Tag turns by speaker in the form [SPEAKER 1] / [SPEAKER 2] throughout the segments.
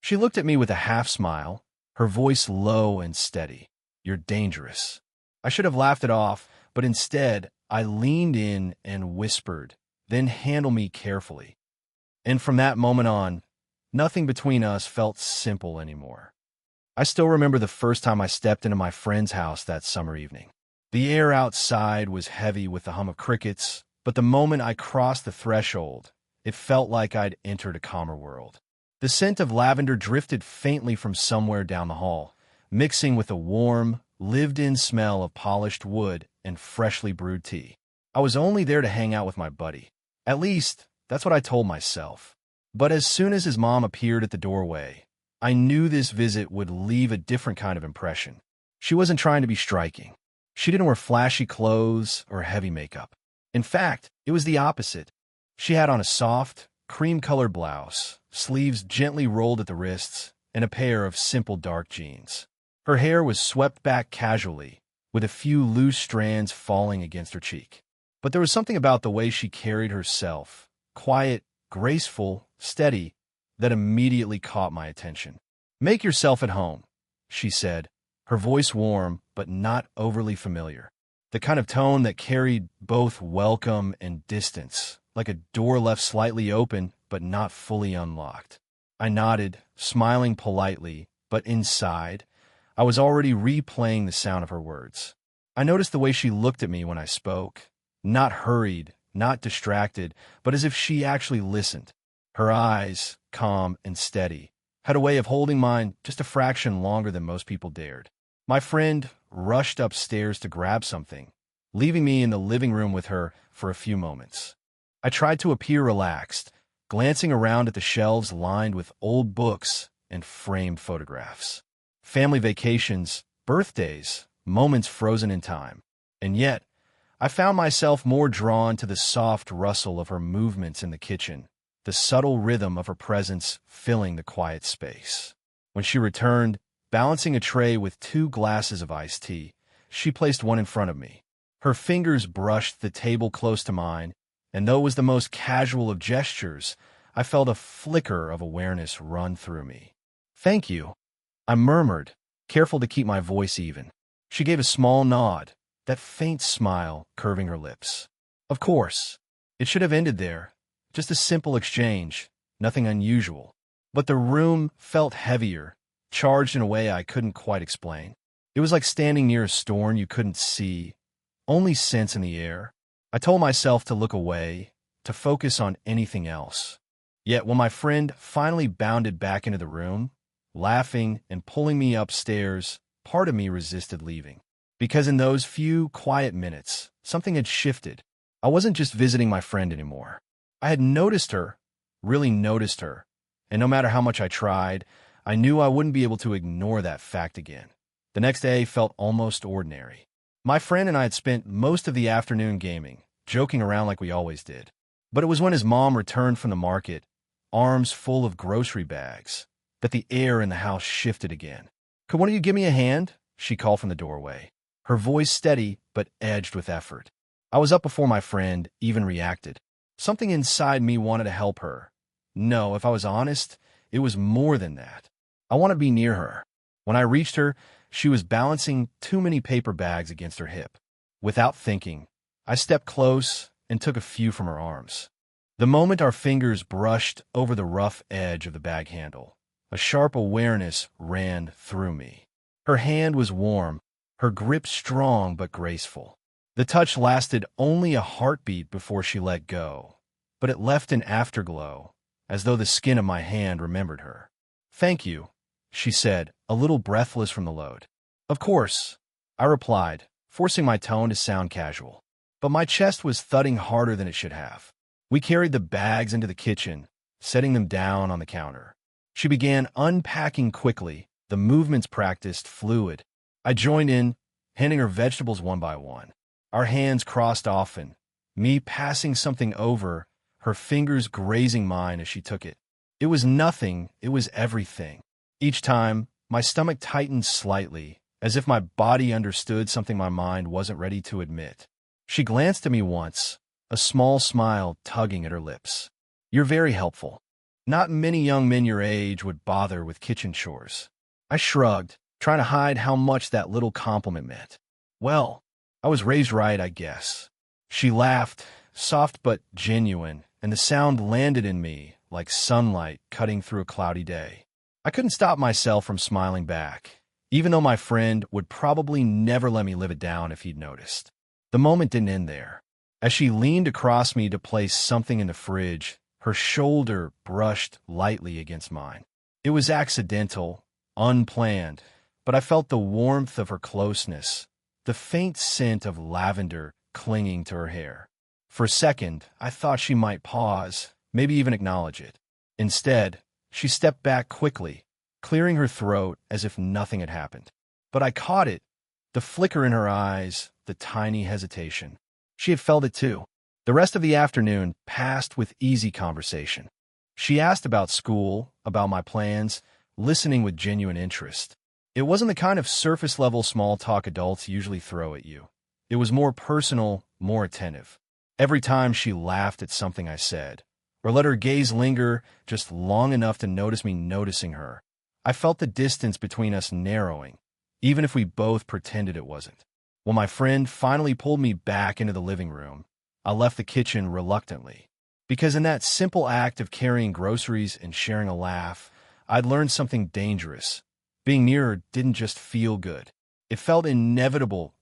[SPEAKER 1] She looked at me with a half-smile, her voice low and steady. "You're dangerous." I should have laughed it off, but instead, I leaned in and whispered, "Then handle me carefully." And from that moment on, nothing between us felt simple anymore. I still remember the first time I stepped into my friend's house that summer evening. The air outside was heavy with the hum of crickets, but the moment I crossed the threshold, it felt like I'd entered a calmer world. The scent of lavender drifted faintly from somewhere down the hall, mixing with a warm, lived-in smell of polished wood and freshly brewed tea. I was only there to hang out with my buddy. At least, that's what I told myself. But as soon as his mom appeared at the doorway, I knew this visit would leave a different kind of impression. She wasn't trying to be striking. She didn't wear flashy clothes or heavy makeup. In fact, it was the opposite. She had on a soft, cream-colored blouse, sleeves gently rolled at the wrists, and a pair of simple dark jeans. Her hair was swept back casually, with a few loose strands falling against her cheek. But there was something about the way she carried herself, quiet, graceful, steady, that immediately caught my attention. "Make yourself at home," she said, her voice warm but not overly familiar. The kind of tone that carried both welcome and distance, like a door left slightly open but not fully unlocked. I nodded, smiling politely, but inside, I was already replaying the sound of her words. I noticed the way she looked at me when I spoke, not hurried, not distracted, but as if she actually listened. Her eyes, calm and steady, had a way of holding mine just a fraction longer than most people dared. My friend rushed upstairs to grab something, leaving me in the living room with her for a few moments. I tried to appear relaxed, glancing around at the shelves lined with old books and framed photographs. Family vacations, birthdays, moments frozen in time. And yet, I found myself more drawn to the soft rustle of her movements in the kitchen, the subtle rhythm of her presence filling the quiet space. When she returned, balancing a tray with 2 glasses of iced tea, she placed one in front of me. Her fingers brushed the table close to mine, and though it was the most casual of gestures, I felt a flicker of awareness run through me. "Thank you," I murmured, careful to keep my voice even. She gave a small nod, that faint smile curving her lips. Of course, it should have ended there, just a simple exchange, nothing unusual. But the room felt heavier, charged in a way I couldn't quite explain. It was like standing near a storm you couldn't see, only sense in the air. I told myself to look away, to focus on anything else. Yet when my friend finally bounded back into the room, laughing and pulling me upstairs, part of me resisted leaving. Because in those few quiet minutes, something had shifted. I wasn't just visiting my friend anymore. I had noticed her, really noticed her, and no matter how much I tried, I knew I wouldn't be able to ignore that fact again. The next day felt almost ordinary. My friend and I had spent most of the afternoon gaming, joking around like we always did. But it was when his mom returned from the market, arms full of grocery bags, that the air in the house shifted again. "Could one of you give me a hand?" she called from the doorway, her voice steady but edged with effort. I was up before my friend even reacted. Something inside me wanted to help her. No, if I was honest, it was more than that. I wanted to be near her. When I reached her, she was balancing too many paper bags against her hip. Without thinking, I stepped close and took a few from her arms. The moment our fingers brushed over the rough edge of the bag handle, a sharp awareness ran through me. Her hand was warm, her grip strong but graceful. The touch lasted only a heartbeat before she let go, but it left an afterglow, as though the skin of my hand remembered her. "Thank you," she said, a little breathless from the load. "Of course," I replied, forcing my tone to sound casual. But my chest was thudding harder than it should have. We carried the bags into the kitchen, setting them down on the counter. She began unpacking quickly, the movements practiced fluid. I joined in, handing her vegetables one by one. Our hands crossed often, me passing something over, her fingers grazing mine as she took it. It was nothing, it was everything. Each time, my stomach tightened slightly, as if my body understood something my mind wasn't ready to admit. She glanced at me once, a small smile tugging at her lips. "You're very helpful." Not many young men your age would bother with kitchen chores. I shrugged, trying to hide how much that little compliment meant. Well, I was raised right, I guess. She laughed, soft but genuine, and the sound landed in me like sunlight cutting through a cloudy day. I couldn't stop myself from smiling back, even though my friend would probably never let me live it down if he'd noticed. The moment didn't end there. As she leaned across me to place something in the fridge, her shoulder brushed lightly against mine. It was accidental, unplanned, but I felt the warmth of her closeness, the faint scent of lavender clinging to her hair. For a second, I thought she might pause, maybe even acknowledge it. Instead, she stepped back quickly, clearing her throat as if nothing had happened. But I caught it, the flicker in her eyes, the tiny hesitation. She had felt it too. The rest of the afternoon passed with easy conversation. She asked about school, about my plans, listening with genuine interest. It wasn't the kind of surface-level small talk adults usually throw at you. It was more personal, more attentive. Every time she laughed at something I said, or let her gaze linger just long enough to notice me noticing her, I felt the distance between us narrowing, even if we both pretended it wasn't. When my friend finally pulled me back into the living room, I left the kitchen reluctantly, because in that simple act of carrying groceries and sharing a laugh, I'd learned something dangerous. Being near her didn't just feel good. It felt inevitable.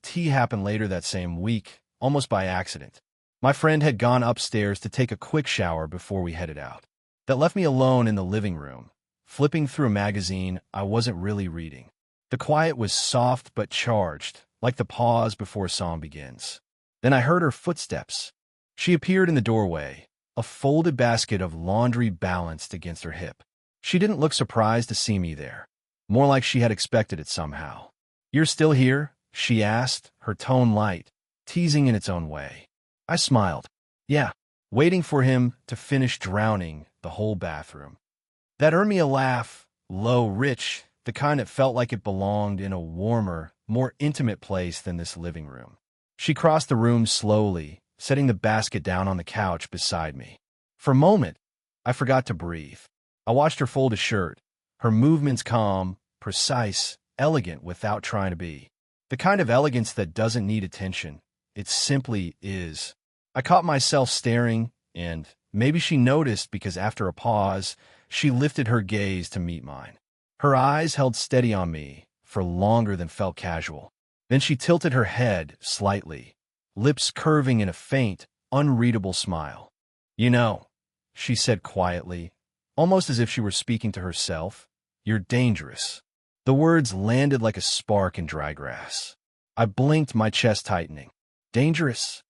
[SPEAKER 1] Tea happened later that same week, almost by accident. My friend had gone upstairs to take a quick shower before we headed out. That left me alone in the living room, flipping through a magazine I wasn't really reading. The quiet was soft but charged, like the pause before a song begins. Then I heard her footsteps. She appeared in the doorway, a folded basket of laundry balanced against her hip. She didn't look surprised to see me there, more like she had expected it somehow. "You're still here?" she asked, her tone light, teasing in its own way. I smiled. Yeah, waiting for him to finish drowning the whole bathroom. That earned me a laugh, low, rich, the kind that felt like it belonged in a warmer, more intimate place than this living room. She crossed the room slowly, setting the basket down on the couch beside me. For a moment, I forgot to breathe. I watched her fold a shirt, her movements calm, precise, elegant without trying to be. The kind of elegance that doesn't need attention. It simply is. I caught myself staring, and maybe she noticed because after a pause, she lifted her gaze to meet mine. Her eyes held steady on me for longer than felt casual. Then she tilted her head slightly, lips curving in a faint, unreadable smile. "You know," she said quietly, almost as if she were speaking to herself, "you're dangerous." The words landed like a spark in dry grass. I blinked, my chest tightening. "Dangerous?"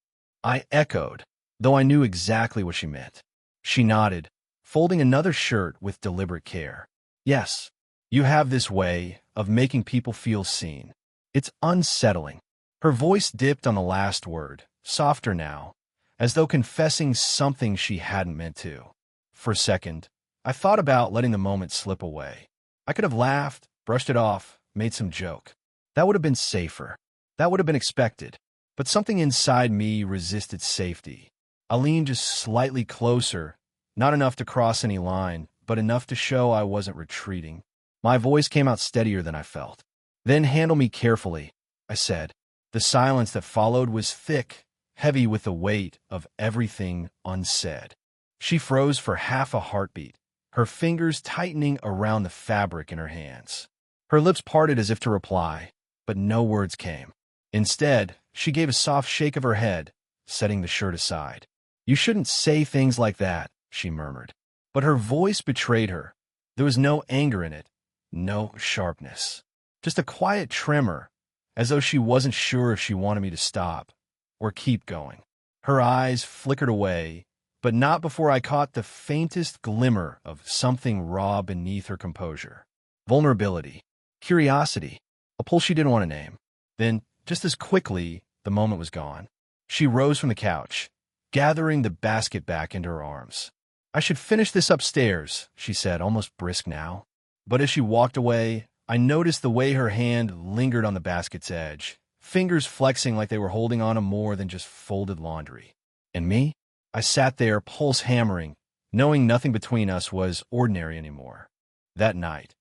[SPEAKER 1] I echoed, though I knew exactly what she meant. She nodded, folding another shirt with deliberate care. "Yes, you have this way of making people feel seen. It's unsettling." Her voice dipped on the last word, softer now, as though confessing something she hadn't meant to. For a second, I thought about letting the moment slip away. I could have laughed, brushed it off, made some joke. That would have been safer. That would have been expected. But something inside me resisted safety. I leaned just slightly closer, not enough to cross any line, but enough to show I wasn't retreating. My voice came out steadier than I felt. "Then handle me carefully," I said. The silence that followed was thick, heavy with the weight of everything unsaid. She froze for half a heartbeat, her fingers tightening around the fabric in her hands. Her lips parted as if to reply, but no words came. Instead, she gave a soft shake of her head, setting the shirt aside. "You shouldn't say things like that," she murmured. But her voice betrayed her. There was no anger in it, no sharpness. Just a quiet tremor, as though she wasn't sure if she wanted me to stop or keep going. Her eyes flickered away, but not before I caught the faintest glimmer of something raw beneath her composure. Vulnerability, curiosity, a pull she didn't want to name. Then, just as quickly, the moment was gone. She rose from the couch, gathering the basket back into her arms. "I should finish this upstairs," she said, almost brisk now. But as she walked away, I noticed the way her hand lingered on the basket's edge, fingers flexing like they were holding on to more than just folded laundry. And me? I sat there, pulse hammering, knowing nothing between us was ordinary anymore. That night,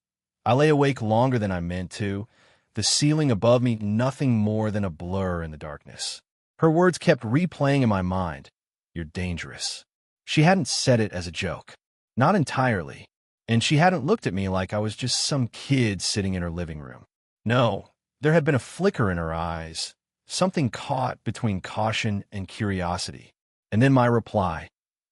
[SPEAKER 1] I lay awake longer than I meant to, the ceiling above me nothing more than a blur in the darkness. Her words kept replaying in my mind. You're dangerous. She hadn't said it as a joke. Not entirely. And she hadn't looked at me like I was just some kid sitting in her living room. No, there had been a flicker in her eyes, something caught between caution and curiosity. And then my reply,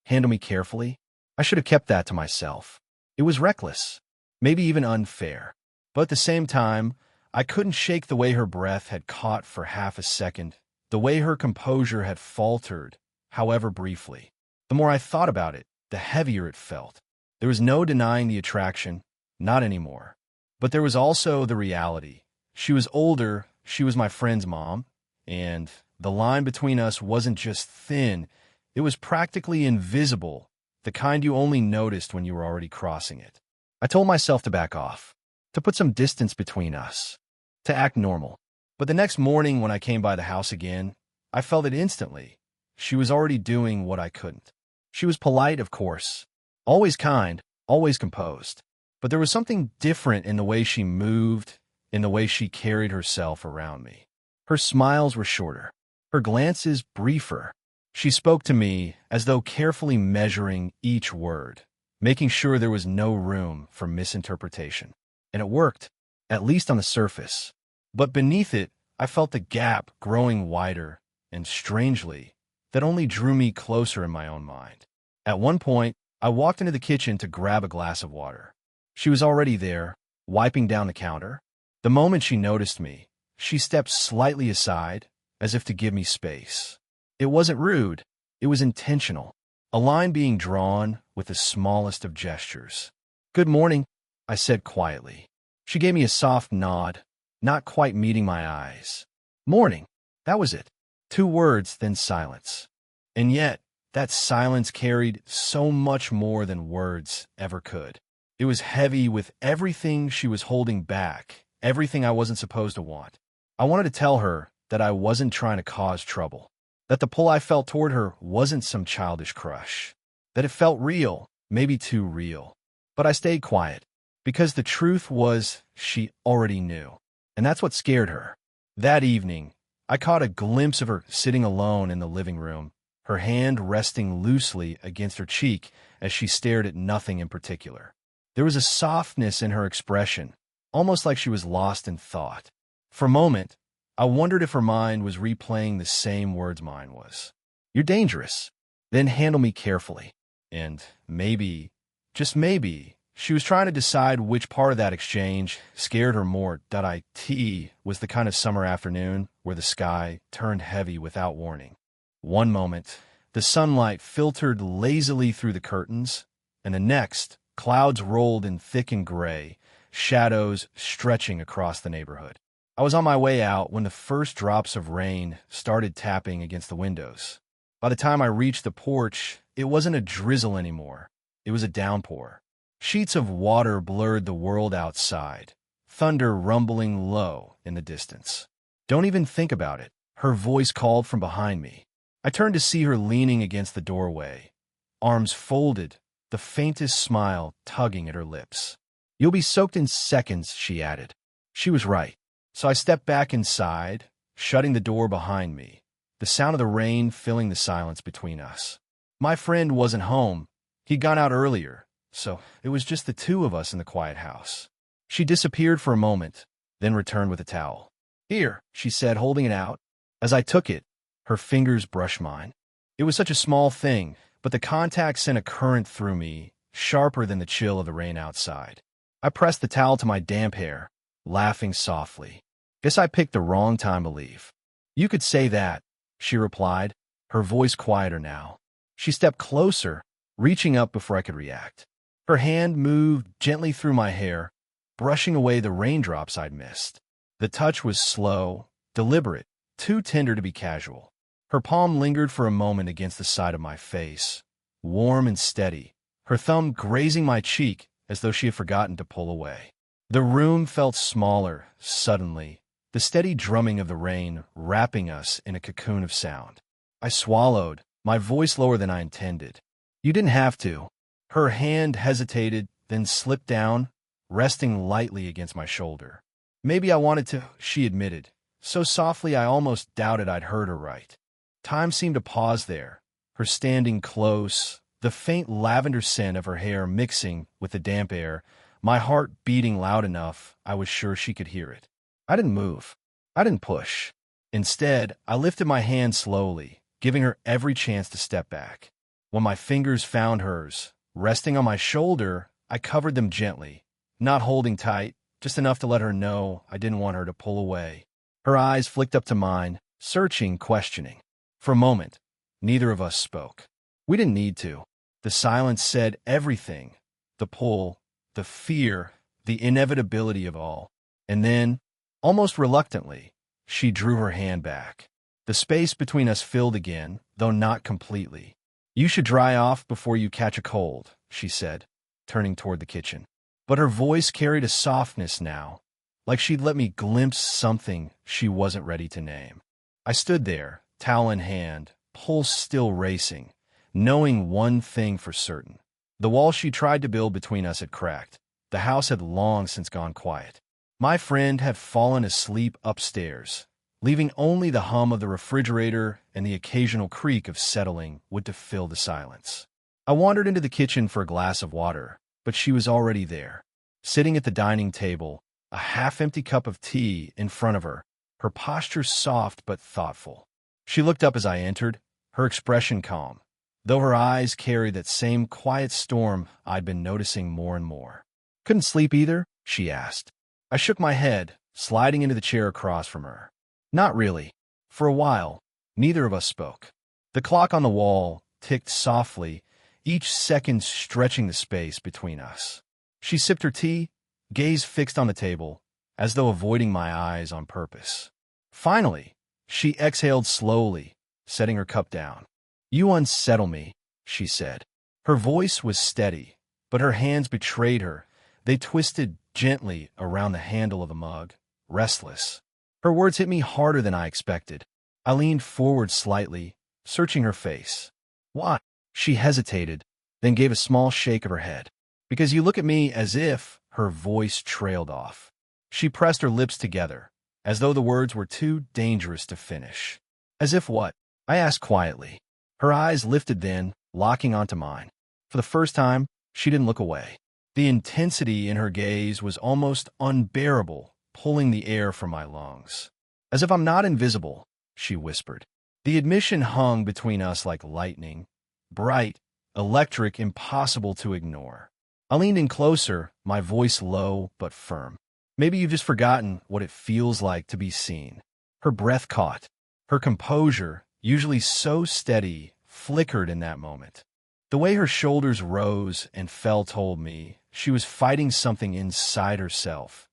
[SPEAKER 1] handle me carefully. I should have kept that to myself. It was reckless, maybe even unfair. But at the same time, I couldn't shake the way her breath had caught for half a second, the way her composure had faltered, however briefly. The more I thought about it, the heavier it felt. There was no denying the attraction, not anymore. But there was also the reality. She was older, she was my friend's mom, and the line between us wasn't just thin, it was practically invisible, the kind you only noticed when you were already crossing it. I told myself to back off, to put some distance between us, to act normal. But the next morning when I came by the house again, I felt it instantly. She was already doing what I couldn't. She was polite, of course, always kind, always composed. But there was something different in the way she moved, in the way she carried herself around me. Her smiles were shorter, her glances briefer. She spoke to me as though carefully measuring each word, making sure there was no room for misinterpretation. And it worked, at least on the surface. But beneath it, I felt the gap growing wider, and strangely, that only drew me closer in my own mind. At one point, I walked into the kitchen to grab a glass of water. She was already there, wiping down the counter. The moment she noticed me, she stepped slightly aside, as if to give me space. It wasn't rude, it was intentional, a line being drawn with the smallest of gestures. "Good morning," I said quietly. She gave me a soft nod, not quite meeting my eyes. "Morning," that was it. 2 words, then silence. And yet, that silence carried so much more than words ever could. It was heavy with everything she was holding back, everything I wasn't supposed to want. I wanted to tell her that I wasn't trying to cause trouble, that the pull I felt toward her wasn't some childish crush, that it felt real, maybe too real. But I stayed quiet, because the truth was she already knew, and that's what scared her. That evening, I caught a glimpse of her sitting alone in the living room, her hand resting loosely against her cheek as she stared at nothing in particular. There was a softness in her expression, almost like she was lost in thought. For a moment, I wondered if her mind was replaying the same words mine was. "You're dangerous. Then handle me carefully." And maybe, just maybe, she was trying to decide which part of that exchange scared her more. It was the kind of summer afternoon where the sky turned heavy without warning. One moment, the sunlight filtered lazily through the curtains, and the next, clouds rolled in thick and gray, shadows stretching across the neighborhood. I was on my way out when the first drops of rain started tapping against the windows. By the time I reached the porch, it wasn't a drizzle anymore. It was a downpour. Sheets of water blurred the world outside, thunder rumbling low in the distance. "Don't even think about it," her voice called from behind me. I turned to see her leaning against the doorway, arms folded, the faintest smile tugging at her lips. "You'll be soaked in seconds," she added. She was right. So I stepped back inside, shutting the door behind me, the sound of the rain filling the silence between us. My friend wasn't home. He'd gone out earlier, so it was just the 2 of us in the quiet house. She disappeared for a moment, then returned with a towel. "Here," she said, holding it out. As I took it, her fingers brushed mine. It was such a small thing, but the contact sent a current through me, sharper than the chill of the rain outside. I pressed the towel to my damp hair, laughing softly. "Guess I picked the wrong time to leave." "You could say that," she replied, her voice quieter now. She stepped closer, reaching up before I could react. Her hand moved gently through my hair, brushing away the raindrops I'd missed. The touch was slow, deliberate, too tender to be casual. Her palm lingered for a moment against the side of my face, warm and steady, her thumb grazing my cheek as though she had forgotten to pull away. The room felt smaller, suddenly, the steady drumming of the rain wrapping us in a cocoon of sound. I swallowed, my voice lower than I intended. "You didn't have to." Her hand hesitated, then slipped down, resting lightly against my shoulder. Maybe I wanted to, she admitted, so softly I almost doubted I'd heard her right. Time seemed to pause there, her standing close, the faint lavender scent of her hair mixing with the damp air, my heart beating loud enough I was sure she could hear it. I didn't move. I didn't push. Instead, I lifted my hand slowly, giving her every chance to step back. When my fingers found hers, resting on my shoulder, I covered them gently, not holding tight, just enough to let her know I didn't want her to pull away. Her eyes flicked up to mine, searching, questioning. For a moment, neither of us spoke. We didn't need to. The silence said everything. The pull, the fear, the inevitability of all. And then, almost reluctantly, she drew her hand back. The space between us filled again, though not completely. You should dry off before you catch a cold, she said, turning toward the kitchen. But her voice carried a softness now, like she'd let me glimpse something she wasn't ready to name. I stood there, towel in hand, pulse still racing, knowing one thing for certain. The wall she tried to build between us had cracked. The house had long since gone quiet. My friend had fallen asleep upstairs, leaving only the hum of the refrigerator and the occasional creak of settling wood to fill the silence. I wandered into the kitchen for a glass of water, but she was already there, sitting at the dining table, a half-empty cup of tea in front of her, her posture soft but thoughtful. She looked up as I entered, her expression calm, though her eyes carried that same quiet storm I'd been noticing more and more. "Couldn't sleep either?" she asked. I shook my head, sliding into the chair across from her. "Not really." For a while, neither of us spoke. The clock on the wall ticked softly, each second stretching the space between us. She sipped her tea, gaze fixed on the table, as though avoiding my eyes on purpose. Finally, she exhaled slowly, setting her cup down. "You unsettle me," she said. Her voice was steady, but her hands betrayed her. They twisted gently around the handle of the mug, restless. Her words hit me harder than I expected. I leaned forward slightly, searching her face. "Why?" She hesitated, then gave a small shake of her head. "Because you look at me as if," her voice trailed off. She pressed her lips together, as though the words were too dangerous to finish. "As if what?" I asked quietly. Her eyes lifted then, locking onto mine. For the first time, she didn't look away. The intensity in her gaze was almost unbearable, pulling the air from my lungs. "As if I'm not invisible," she whispered. The admission hung between us like lightning, bright, electric, impossible to ignore. I leaned in closer, my voice low but firm. "Maybe you've just forgotten what it feels like to be seen." Her breath caught. Her composure, usually so steady, flickered in that moment. The way her shoulders rose and fell told me she was fighting something inside herself.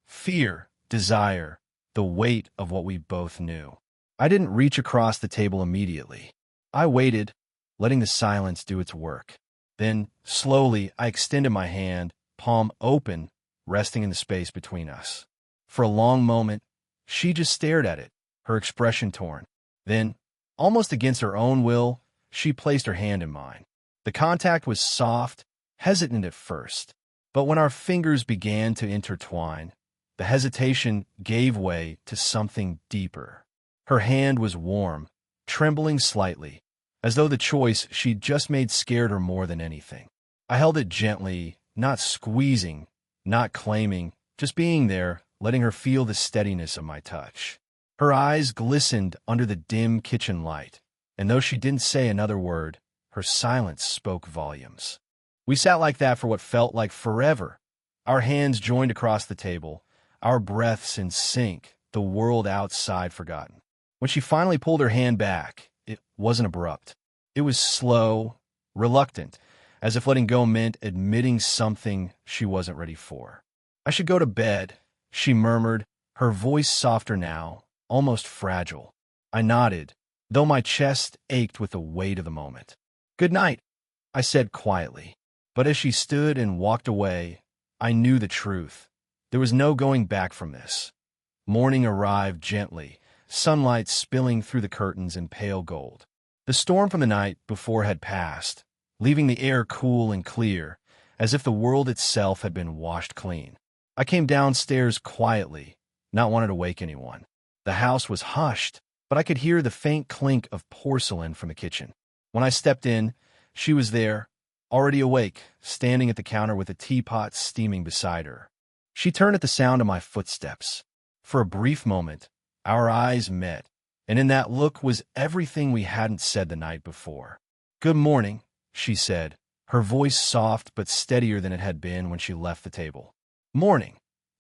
[SPEAKER 1] Fear, desire, the weight of what we both knew. I didn't reach across the table immediately. I waited, letting the silence do its work. Then, slowly, I extended my hand, palm open, resting in the space between us. For a long moment, she just stared at it, her expression torn. Then, almost against her own will, she placed her hand in mine. The contact was soft, hesitant at first, but when our fingers began to intertwine, the hesitation gave way to something deeper. Her hand was warm, trembling slightly, as though the choice she'd just made scared her more than anything. I held it gently, not squeezing, not claiming, just being there, letting her feel the steadiness of my touch. Her eyes glistened under the dim kitchen light, and though she didn't say another word, her silence spoke volumes. We sat like that for what felt like forever, our hands joined across the table, our breaths in sync, the world outside forgotten. When she finally pulled her hand back, it wasn't abrupt. It was slow, reluctant, as if letting go meant admitting something she wasn't ready for. "I should go to bed," she murmured, her voice softer now, almost fragile. I nodded, though my chest ached with the weight of the moment. "Good night," I said quietly. But as she stood and walked away, I knew the truth. There was no going back from this. Morning arrived gently, sunlight spilling through the curtains in pale gold. The storm from the night before had passed, leaving the air cool and clear, as if the world itself had been washed clean. I came downstairs quietly, not wanting to wake anyone. The house was hushed, but I could hear the faint clink of porcelain from the kitchen. When I stepped in, she was there, already awake, standing at the counter with a teapot steaming beside her. She turned at the sound of my footsteps. For a brief moment, our eyes met, and in that look was everything we hadn't said the night before. "Good morning," she said, her voice soft but steadier than it had been when she left the table. "Morning,"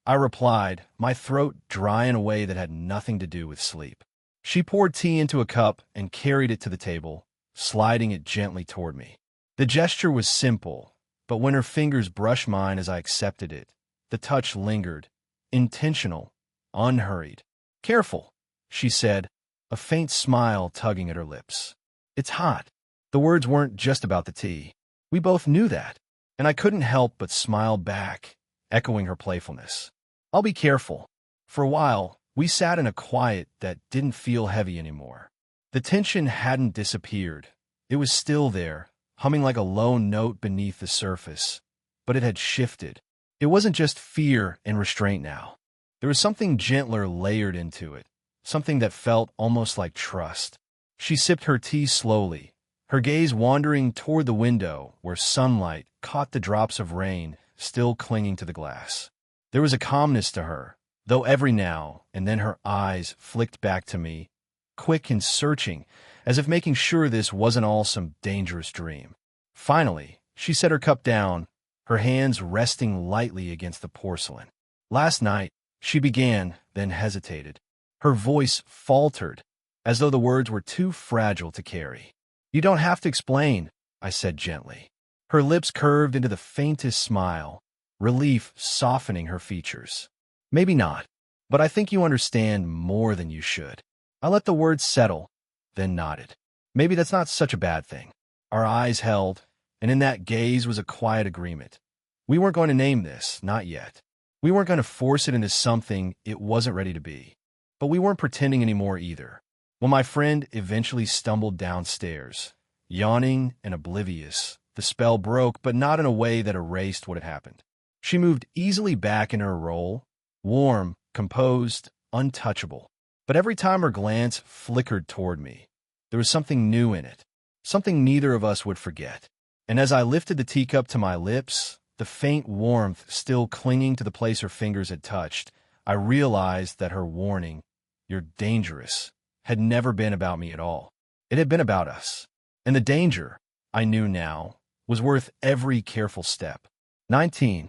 [SPEAKER 1] I replied, my throat dry in a way that had nothing to do with sleep. She poured tea into a cup and carried it to the table, sliding it gently toward me. The gesture was simple, but when her fingers brushed mine as I accepted it, the touch lingered, intentional, unhurried. "Careful," she said, a faint smile tugging at her lips. "It's hot." The words weren't just about the tea. We both knew that, and I couldn't help but smile back, echoing her playfulness. "I'll be careful." For a while, we sat in a quiet that didn't feel heavy anymore. The tension hadn't disappeared. It was still there, humming like a low note beneath the surface, but it had shifted. It wasn't just fear and restraint now. There was something gentler layered into it, something that felt almost like trust. She sipped her tea slowly, her gaze wandering toward the window where sunlight caught the drops of rain still clinging to the glass. There was a calmness to her, though every now and then her eyes flicked back to me, quick and searching, as if making sure this wasn't all some dangerous dream. Finally, she set her cup down, her hands resting lightly against the porcelain. "Last night," she began, then hesitated. Her voice faltered, as though the words were too fragile to carry. "You don't have to explain," I said gently. Her lips curved into the faintest smile, relief softening her features. "Maybe not, but I think you understand more than you should." I let the words settle, then nodded. Maybe that's not such a bad thing. Our eyes held, and in that gaze was a quiet agreement. We weren't going to name this, not yet. We weren't going to force it into something it wasn't ready to be. But we weren't pretending anymore either. When my friend eventually stumbled downstairs, yawning and oblivious, the spell broke, but not in a way that erased what had happened. She moved easily back in her role, warm, composed, untouchable. But every time her glance flickered toward me, there was something new in it, something neither of us would forget. And as I lifted the teacup to my lips, the faint warmth still clinging to the place her fingers had touched, I realized that her warning, "You're dangerous," had never been about me at all. It had been about us. And the danger, I knew now, was worth every careful step. 19.